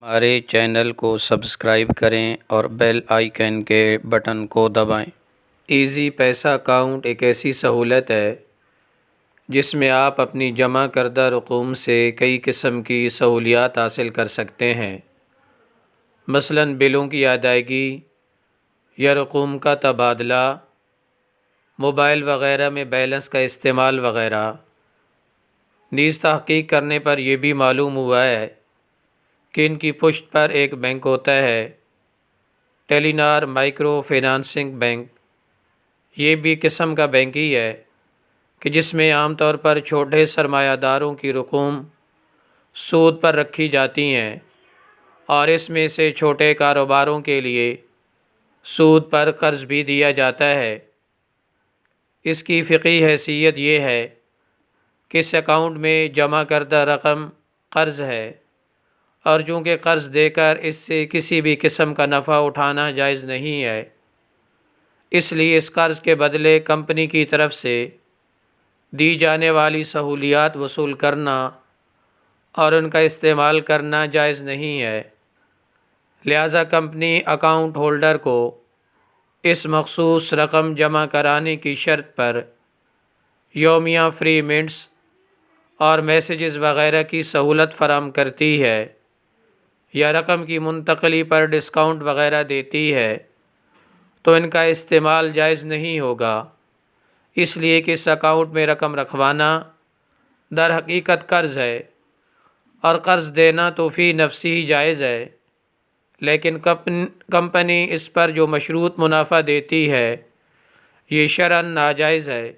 ہمارے چینل کو سبسکرائب کریں اور بیل آئیکن کے بٹن کو دبائیں۔ ایزی پیسہ اکاؤنٹ ایک ایسی سہولت ہے جس میں آپ اپنی جمع کردہ رقوم سے کئی قسم کی سہولیات حاصل کر سکتے ہیں، مثلاً بلوں کی ادائیگی یا رقوم کا تبادلہ، موبائل وغیرہ میں بیلنس کا استعمال وغیرہ۔ نیز تحقیق کرنے پر یہ بھی معلوم ہوا ہے کہ ان کی پشت پر ایک بینک ہوتا ہے، ٹیلی نار مائکرو فنانسنگ بینک۔ یہ بھی قسم کا بینک ہی ہے کہ جس میں عام طور پر چھوٹے سرمایہ داروں کی رقوم سود پر رکھی جاتی ہیں، اور اس میں سے چھوٹے کاروباروں کے لیے سود پر قرض بھی دیا جاتا ہے۔ اس کی فقہی حیثیت یہ ہے کہ اس اکاؤنٹ میں جمع کردہ رقم قرض ہے، اور چونکہ قرض دے کر اس سے کسی بھی قسم کا نفع اٹھانا جائز نہیں ہے، اس لیے اس قرض کے بدلے کمپنی کی طرف سے دی جانے والی سہولیات وصول کرنا اور ان کا استعمال کرنا جائز نہیں ہے۔ لہذا کمپنی اکاؤنٹ ہولڈر کو اس مخصوص رقم جمع کرانے کی شرط پر یومیہ فری منٹس اور میسیجز وغیرہ کی سہولت فراہم کرتی ہے، یا رقم کی منتقلی پر ڈسکاؤنٹ وغیرہ دیتی ہے، تو ان کا استعمال جائز نہیں ہوگا، اس لیے کہ اس اکاؤنٹ میں رقم رکھوانا در حقیقت قرض ہے، اور قرض دینا تو فی نفسی ہی جائز ہے، لیکن کمپنی اس پر جو مشروط منافع دیتی ہے یہ شرعاً ناجائز ہے،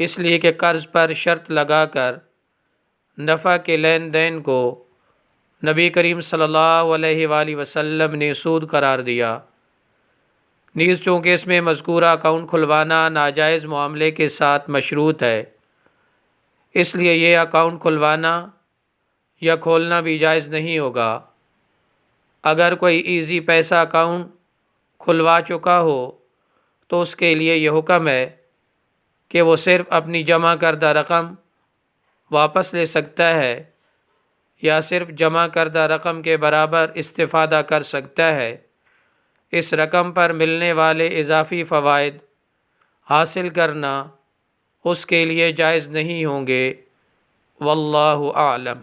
اس لیے کہ قرض پر شرط لگا کر نفع کے لین دین کو نبی کریم صلی اللہ علیہ وآلہ وسلم نے سود قرار دیا۔ نیز چونکہ اس میں مذکورہ اکاؤنٹ کھلوانا ناجائز معاملے کے ساتھ مشروط ہے، اس لیے یہ اکاؤنٹ کھلوانا یا کھولنا بھی جائز نہیں ہوگا۔ اگر کوئی ایزی پیسہ اکاؤنٹ کھلوا چکا ہو تو اس کے لیے یہ حکم ہے کہ وہ صرف اپنی جمع کردہ رقم واپس لے سکتا ہے، یا صرف جمع کردہ رقم کے برابر استفادہ کر سکتا ہے۔ اس رقم پر ملنے والے اضافی فوائد حاصل کرنا اس کے لیے جائز نہیں ہوں گے۔ واللہ اعلم۔